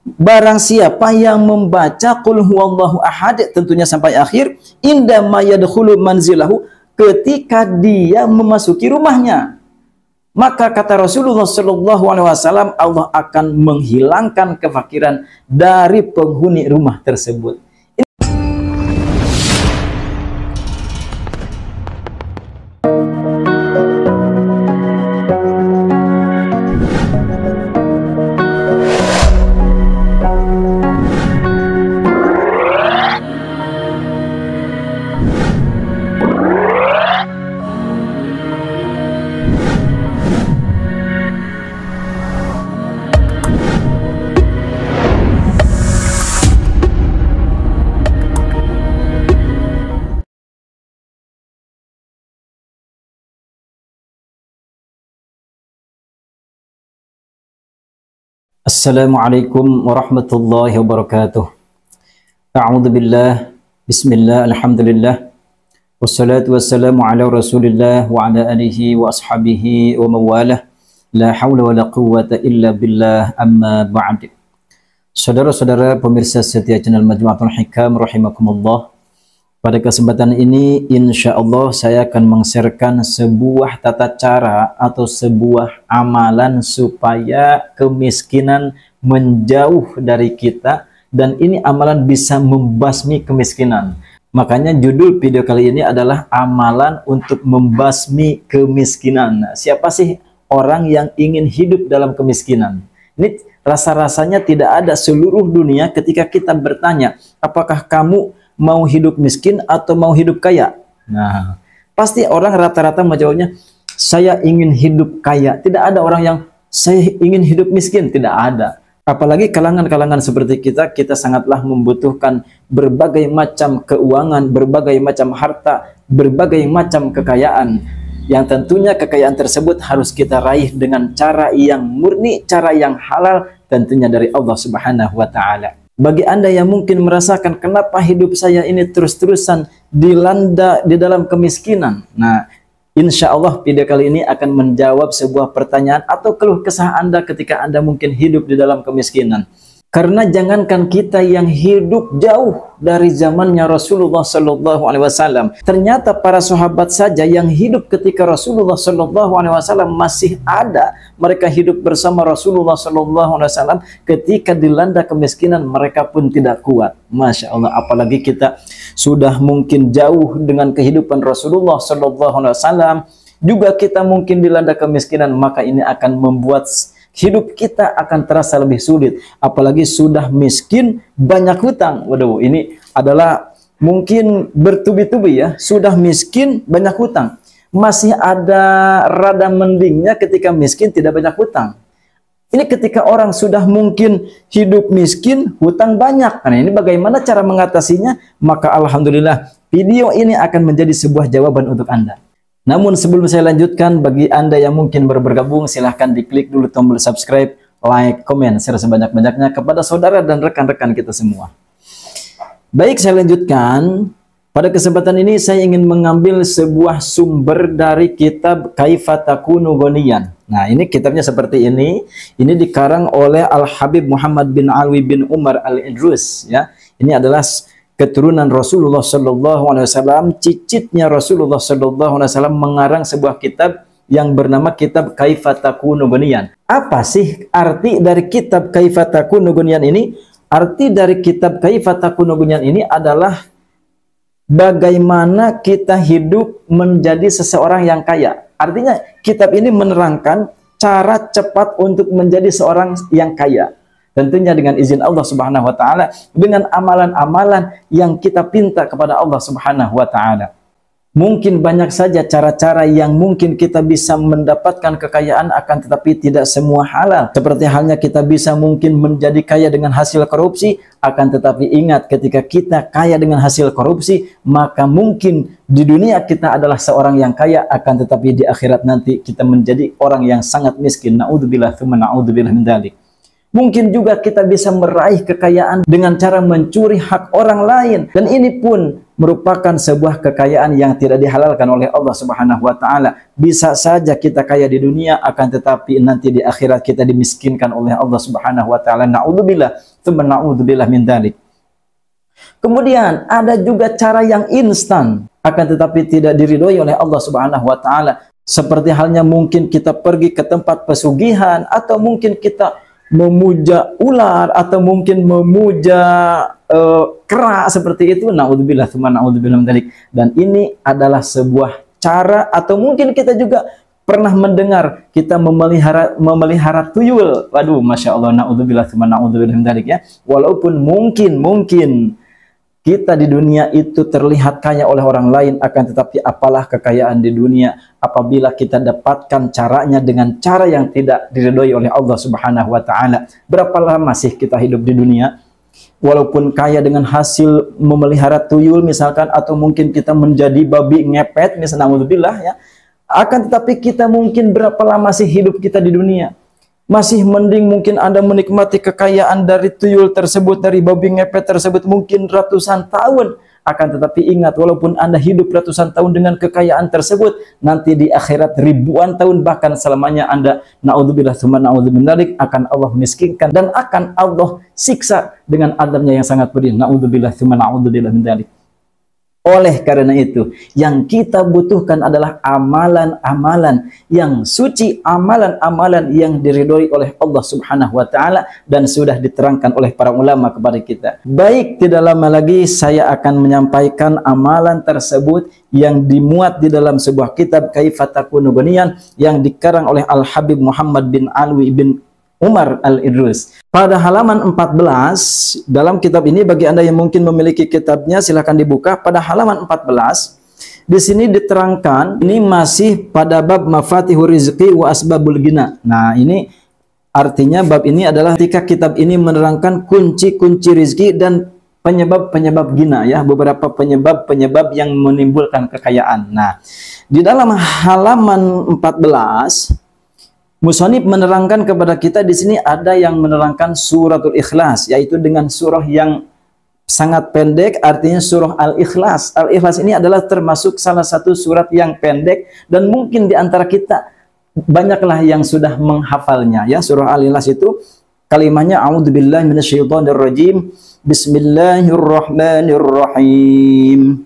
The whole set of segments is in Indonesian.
barang siapa yang membaca qul huwallahu ahad tentunya sampai akhir, indama yadkhulu manzilahu, ketika dia memasuki rumahnya, maka kata Rasulullah Shallallahu Alaihi Wasallam, Allah akan menghilangkan kefakiran dari penghuni rumah tersebut. Assalamualaikum warahmatullahi wabarakatuh. A'udzu billah, bismillah, alhamdulillah, wassalatu wassalamu ala rasulillah wa ala alihi wa ashabihi wa mawalah, la hawla wa la quwwata illa billah, amma ba'd. Saudara-saudara pemirsa setia channel Majmu'atul Hikam rahimakumullah, pada kesempatan ini insya Allah saya akan meng-sharekan sebuah tata cara atau sebuah amalan supaya kemiskinan menjauh dari kita, dan ini amalan bisa membasmi kemiskinan. Makanya judul video kali ini adalah amalan untuk membasmi kemiskinan. Nah, siapa sih orang yang ingin hidup dalam kemiskinan? Ini rasa-rasanya tidak ada seluruh dunia ketika kita bertanya, apakah kamu mau hidup miskin atau mau hidup kaya? Nah, pasti orang rata-rata menjawabnya, saya ingin hidup kaya. Tidak ada orang yang saya ingin hidup miskin, tidak ada. Apalagi kalangan-kalangan seperti kita sangatlah membutuhkan berbagai macam keuangan, berbagai macam harta, berbagai macam kekayaan. Yang tentunya kekayaan tersebut harus kita raih dengan cara yang murni, cara yang halal, tentunya dari Allah Subhanahu wa Ta'ala. Bagi Anda yang mungkin merasakan kenapa hidup saya ini terus-terusan dilanda di dalam kemiskinan. Nah, insya Allah video kali ini akan menjawab sebuah pertanyaan atau keluh kesah Anda ketika Anda mungkin hidup di dalam kemiskinan. Karena jangankan kita yang hidup jauh dari zamannya Rasulullah Shallallahu Alaihi Wasallam, ternyata para sahabat saja yang hidup ketika Rasulullah Shallallahu Alaihi Wasallam masih ada, mereka hidup bersama Rasulullah Shallallahu Alaihi Wasallam, ketika dilanda kemiskinan mereka pun tidak kuat. Masya Allah, apalagi kita sudah mungkin jauh dengan kehidupan Rasulullah Shallallahu Alaihi Wasallam, juga kita mungkin dilanda kemiskinan, maka ini akan membuat hidup kita akan terasa lebih sulit. Apalagi sudah miskin, banyak hutang. Waduh, ini adalah mungkin bertubi-tubi ya. Sudah miskin, banyak hutang. Masih ada rada mendingnya ketika miskin, tidak banyak hutang. Ini ketika orang sudah mungkin hidup miskin, hutang banyak. Nah, ini bagaimana cara mengatasinya? Maka alhamdulillah, video ini akan menjadi sebuah jawaban untuk Anda. Namun sebelum saya lanjutkan, bagi Anda yang mungkin baru bergabung, silahkan diklik dulu tombol subscribe, like, komen, share sebanyak-banyaknya kepada saudara dan rekan-rekan kita semua. Baik, saya lanjutkan. Pada kesempatan ini saya ingin mengambil sebuah sumber dari kitab Kaifa Takunu Ghaniyan. Nah, ini kitabnya seperti ini. Ini dikarang oleh Al-Habib Muhammad bin Alwi bin Umar Al-Idrus. Ya, ini adalah keturunan Rasulullah Shallallahu Alaihi Wasallam, cicitnya Rasulullah Shallallahu Alaihi Wasallam mengarang sebuah kitab yang bernama kitab Kaifa Takunu Ghaniyan. Apa sih arti dari kitab Kaifa Takunu Ghaniyan ini? Arti dari kitab Kaifa Takunu Ghaniyan ini adalah bagaimana kita hidup menjadi seseorang yang kaya. Artinya kitab ini menerangkan cara cepat untuk menjadi seorang yang kaya. Tentunya dengan izin Allah Subhanahu wa Ta'ala, dengan amalan-amalan yang kita pinta kepada Allah Subhanahu wa Ta'ala. Mungkin banyak saja cara-cara yang mungkin kita bisa mendapatkan kekayaan, akan tetapi tidak semua halal. Seperti halnya kita bisa mungkin menjadi kaya dengan hasil korupsi, akan tetapi ingat, ketika kita kaya dengan hasil korupsi, maka mungkin di dunia kita adalah seorang yang kaya, akan tetapi di akhirat nanti kita menjadi orang yang sangat miskin. Na'udzubillah tsumma na'udzubillah min dzalik. Mungkin juga kita bisa meraih kekayaan dengan cara mencuri hak orang lain. Dan ini pun merupakan sebuah kekayaan yang tidak dihalalkan oleh Allah Subhanahu wa taala. Bisa saja kita kaya di dunia, akan tetapi nanti di akhirat kita dimiskinkan oleh Allah Subhanahu wa taala. Na'udzubillah, tsumma na'udzubillah min dzalik. Kemudian ada juga cara yang instan, akan tetapi tidak diridhoi oleh Allah Subhanahu wa taala. Seperti halnya mungkin kita pergi ke tempat pesugihan, atau mungkin kita memuja ular, atau mungkin memuja kera seperti itu. Naudzubillah, tsumma naudzubillah min dzalik. Dan ini adalah sebuah cara, atau mungkin kita juga pernah mendengar kita memelihara tuyul. Waduh, masya Allah, naudzubillah, tsumma naudzubillah min dzalik ya. Walaupun mungkin kita di dunia itu terlihat kaya oleh orang lain, akan tetapi apalah kekayaan di dunia apabila kita dapatkan caranya dengan cara yang tidak diridhoi oleh Allah Subhanahu wa taala. Berapa lama sih kita hidup di dunia? Walaupun kaya dengan hasil memelihara tuyul misalkan, atau mungkin kita menjadi babi ngepet misalnya, naudzubillah ya. Akan tetapi kita mungkin berapa lama sih hidup kita di dunia? Masih mending mungkin Anda menikmati kekayaan dari tuyul tersebut, dari babi ngepet tersebut mungkin ratusan tahun. Akan tetapi ingat, walaupun Anda hidup ratusan tahun dengan kekayaan tersebut, nanti di akhirat ribuan tahun, bahkan selamanya Anda, naudzubillah tsumma naudzubillah, akan Allah miskinkan dan akan Allah siksa dengan azabnya yang sangat pedih. Naudzubillah tsumma naudzubillah min dzalik. Oleh karena itu, yang kita butuhkan adalah amalan-amalan yang suci, amalan-amalan yang diridhoi oleh Allah Subhanahu wa taala, dan sudah diterangkan oleh para ulama kepada kita. Baik, tidak lama lagi saya akan menyampaikan amalan tersebut yang dimuat di dalam sebuah kitab Kaifatakunu Ghaniyan yang dikarang oleh Al-Habib Muhammad bin Alwi bin Umar Al-Idrus. Pada halaman 14 dalam kitab ini, bagi Anda yang mungkin memiliki kitabnya silahkan dibuka. Pada halaman 14 di sini diterangkan, ini masih pada bab Mafatihur Rizqi wa Asbabul Ghina. Nah, ini artinya bab ini adalah ketika kitab ini menerangkan kunci-kunci rizki dan penyebab-penyebab ghina ya, beberapa penyebab-penyebab yang menimbulkan kekayaan. Nah, di dalam halaman 14 Musonib menerangkan kepada kita, di sini ada yang menerangkan suratul Ikhlas, yaitu dengan surah yang sangat pendek, artinya surah Al-Ikhlas. Al-Ikhlas ini adalah termasuk salah satu surat yang pendek, dan mungkin di antara kita banyaklah yang sudah menghafalnya ya. Surah Al-Ikhlas itu kalimatnya a'udzubillahi minasyaitonirrajim, bismillahirrahmanirrahim,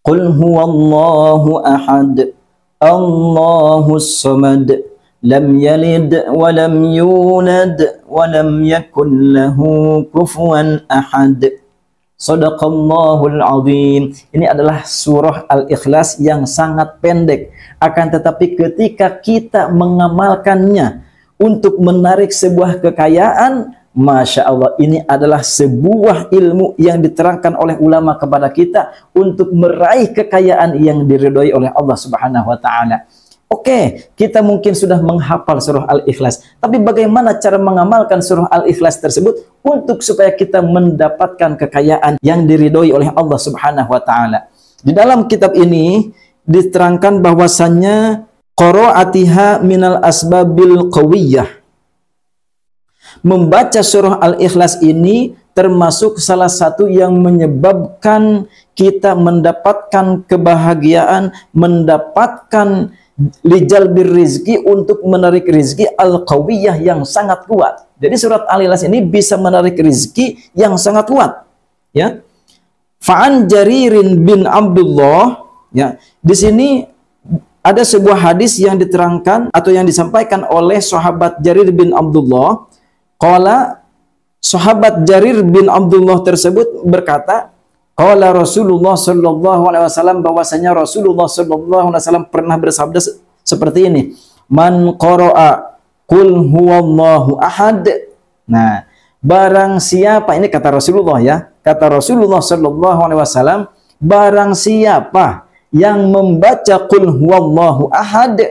qul huwallahu ahad, Allahus samad, lam yalid wa lam yulad wa lam yakun lahu kufuwan ahad. Shadaqallahul azim. Ini adalah surah Al-Ikhlas yang sangat pendek, akan tetapi ketika kita mengamalkannya untuk menarik sebuah kekayaan, masya Allah, ini adalah sebuah ilmu yang diterangkan oleh ulama kepada kita untuk meraih kekayaan yang diridhoi oleh Allah Subhanahu wa taala. Oke, kita mungkin sudah menghafal surah Al-Ikhlas, tapi bagaimana cara mengamalkan surah Al-Ikhlas tersebut untuk supaya kita mendapatkan kekayaan yang diridhoi oleh Allah Subhanahu wa taala? Di dalam kitab ini diterangkan bahwasannya qiraatiha minal asbabil qawiyah. Membaca surah Al-Ikhlas ini termasuk salah satu yang menyebabkan kita mendapatkan kebahagiaan, mendapatkan lijal birrizki, untuk menarik rizki al-qawiyah yang sangat kuat. Jadi surat Al-Ikhlas ini bisa menarik rizki yang sangat kuat ya. Fa'an Jaririn bin Abdullah ya. Di sini ada sebuah hadis yang diterangkan atau yang disampaikan oleh sahabat Jarir bin Abdullah. Qala, sahabat Jarir bin Abdullah tersebut berkata, qala Rasulullah sallallahu alaihi wasallam, bahwasanya Rasulullah sallallahu alaihi wasallam pernah bersabda seperti ini, man qara'a qul huwallahu ahad. Nah, barang siapa, ini kata Rasulullah ya, kata Rasulullah sallallahu alaihi wasallam, barang siapa yang membaca qul huwallahu ahad,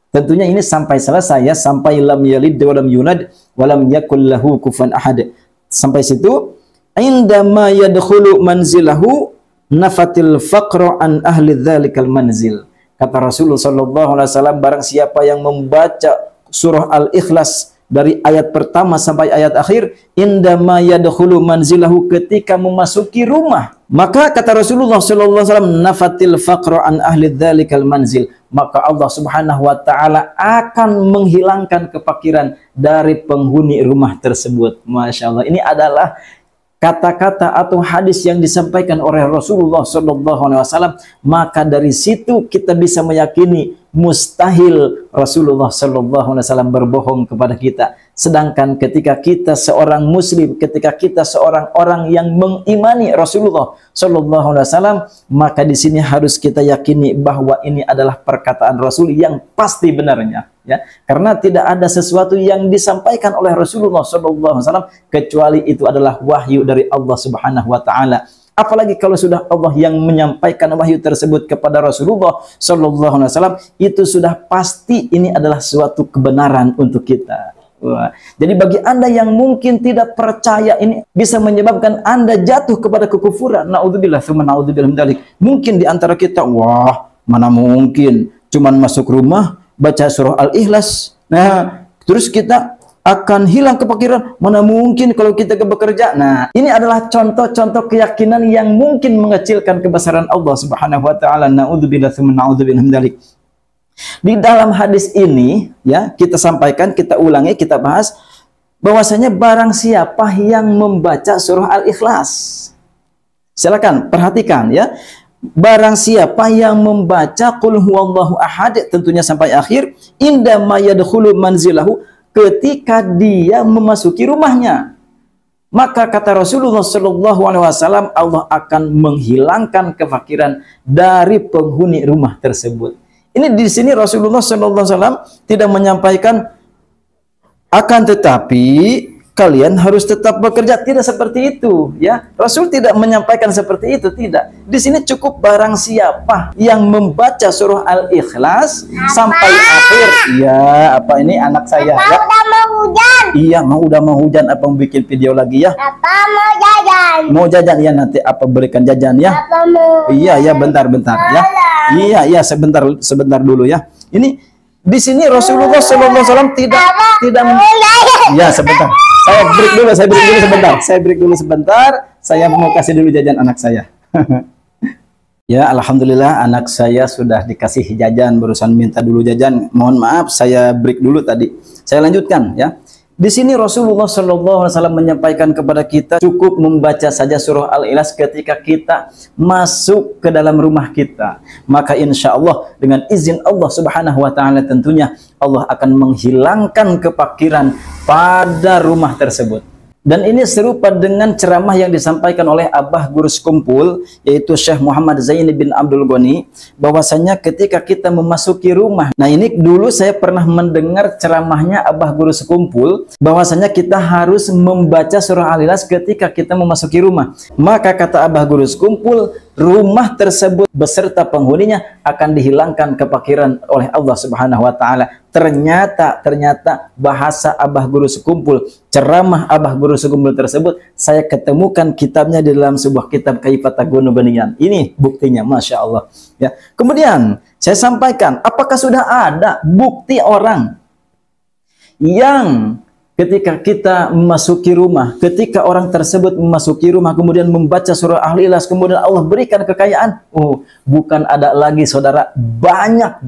tentunya ini sampai selesai ya, sampai lam yalid wa lam yulad wa lam yakul lahu kufuwan ahad. Sampai situ, indama yadkhulu manzilahu nafatil faqra an ahli dzalikal manzil. Kata Rasulullah sallallahu alaihi wasallam, barang siapa yang membaca surah Al-Ikhlas dari ayat pertama sampai ayat akhir, indama yadkhulu manzilahu, ketika memasuki rumah, Maka kata Rasulullah sallallahu alaihi wasallam, nafatil faqra an ahli dzalikal manzil. Maka Allah Subhanahu wa taala akan menghilangkan kefakiran dari penghuni rumah tersebut. Masya Allah. Ini adalah kata-kata atau hadis yang disampaikan oleh Rasulullah SAW. Maka dari situ kita bisa meyakini mustahil Rasulullah SAW berbohong kepada kita. Sedangkan ketika kita seorang muslim, ketika kita seorang orang yang mengimani Rasulullah SAW, maka di sini harus kita yakini bahwa ini adalah perkataan Rasul yang pasti benarnya. Ya, karena tidak ada sesuatu yang disampaikan oleh Rasulullah SAW kecuali itu adalah wahyu dari Allah Subhanahu wa taala. Apalagi kalau sudah Allah yang menyampaikan wahyu tersebut kepada Rasulullah SAW, itu sudah pasti ini adalah suatu kebenaran untuk kita. Wah. Jadi bagi Anda yang mungkin tidak percaya, ini bisa menyebabkan Anda jatuh kepada kekufuran. Naudzubillah, tsumma naudzubillah min dzalik. Mungkin di antara kita, wah, mana mungkin cuman masuk rumah baca surah Al-Ikhlas. Nah, terus kita akan hilang kepikiran, mana mungkin kalau kita bekerja. Nah, ini adalah contoh-contoh keyakinan yang mungkin mengecilkan kebesaran Allah Subhanahu wa taala. Naudzubillah, tsumma naudzubillah min dzalik. Di dalam hadis ini, ya, kita sampaikan, kita ulangi, kita bahas bahwasanya barang siapa yang membaca surah Al-Ikhlas. Silakan perhatikan, ya. Barang siapa yang membaca qul huwallahu ahad, tentunya sampai akhir, indama yadkhulu manzilahu, ketika dia memasuki rumahnya, maka kata Rasulullah SAW, Allah akan menghilangkan kefakiran dari penghuni rumah tersebut. Ini di sini Rasulullah SAW tidak menyampaikan akan tetapi kalian harus tetap bekerja, tidak seperti itu, ya. Rasul tidak menyampaikan seperti itu, tidak. Di sini cukup barang siapa yang membaca surah Al-Ikhlas sampai akhir. Ya, apa ini anak saya? Apa ya? Udah mau hujan? Iya, udah mau hujan. Apa mau bikin video lagi ya? Apa mau jajan? Mau jajan ya, nanti apa berikan jajan ya? Apa mau? Iya, ya, bentar ya. Iya, sebentar dulu ya. Ini di sini Rasulullah SAW tidak ya, sebentar. Saya break dulu sebentar. Saya mau kasih dulu jajan anak saya. Ya, alhamdulillah anak saya sudah dikasih jajan, barusan minta dulu jajan. Mohon maaf, saya break dulu tadi. Saya lanjutkan ya. Di sini Rasulullah SAW menyampaikan kepada kita cukup membaca saja surah Al-Ikhlas ketika kita masuk ke dalam rumah kita. Maka insya Allah dengan izin Allah Subhanahu wa taala tentunya Allah akan menghilangkan kefakiran pada rumah tersebut. Dan ini serupa dengan ceramah yang disampaikan oleh Abah Guru Sekumpul, yaitu Syekh Muhammad Zaini bin Abdul Ghani, bahwasanya ketika kita memasuki rumah. Nah, ini dulu saya pernah mendengar ceramahnya Abah Guru Sekumpul, bahwasanya kita harus membaca surah Al-Ikhlas ketika kita memasuki rumah. Maka kata Abah Guru Sekumpul, rumah tersebut beserta penghuninya akan dihilangkan kefakiran oleh Allah Subhanahu wa taala. Ternyata bahasa Abah Guru Sekumpul, ceramah Abah Guru Sekumpul tersebut saya ketemukan kitabnya di dalam sebuah kitab Kaifatagunu Baniyan. Ini buktinya, Masya Allah ya. Kemudian saya sampaikan, apakah sudah ada bukti orang yang ketika kita memasuki rumah, ketika orang tersebut memasuki rumah kemudian membaca surah Al-Ikhlas, kemudian Allah berikan kekayaan? Oh, bukan ada lagi saudara, banyak.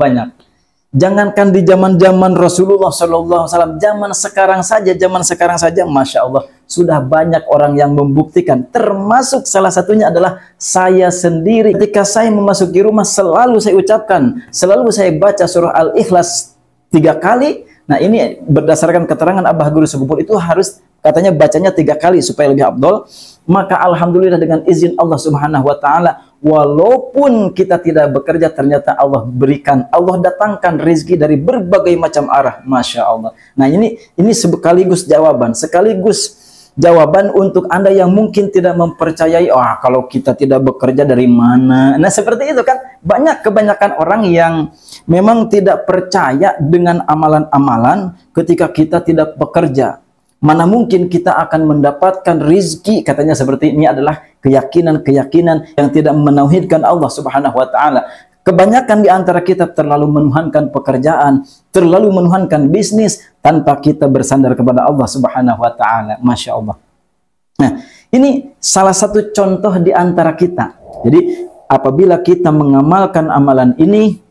Jangankan di zaman Rasulullah SAW, zaman sekarang saja, Masya Allah, sudah banyak orang yang membuktikan. Termasuk salah satunya adalah saya sendiri. Ketika saya memasuki rumah, selalu saya ucapkan, selalu saya baca surah Al-Ikhlas 3 kali. Nah, ini berdasarkan keterangan Abah Guru Sekumpul, itu harus katanya bacanya 3 kali supaya lebih afdol. Maka alhamdulillah dengan izin Allah Subhanahu wa taala, walaupun kita tidak bekerja, ternyata Allah berikan, Allah datangkan rezeki dari berbagai macam arah, Masya Allah. Nah, ini sekaligus jawaban untuk Anda yang mungkin tidak mempercayai, kalau kita tidak bekerja dari mana? Nah, seperti itu kan, kebanyakan orang yang memang tidak percaya dengan amalan-amalan ketika kita tidak bekerja. Mana mungkin kita akan mendapatkan rizki, katanya seperti ini adalah keyakinan-keyakinan yang tidak menauhidkan Allah Subhanahu wa taala. Kebanyakan di antara kita terlalu menuhankan pekerjaan, terlalu menuhankan bisnis tanpa kita bersandar kepada Allah Subhanahu wa taala. Masya Allah. Nah, Ini salah satu contoh di antara kita. Jadi apabila kita mengamalkan amalan ini,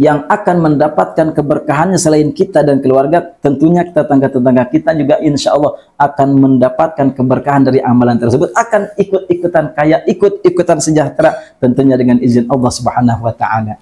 yang akan mendapatkan keberkahannya selain kita dan keluarga, tentunya tetangga-tetangga kita juga insya Allah akan mendapatkan keberkahan dari amalan tersebut, akan ikut-ikutan kaya, ikut-ikutan sejahtera, tentunya dengan izin Allah Subhanahu wa Ta'ala.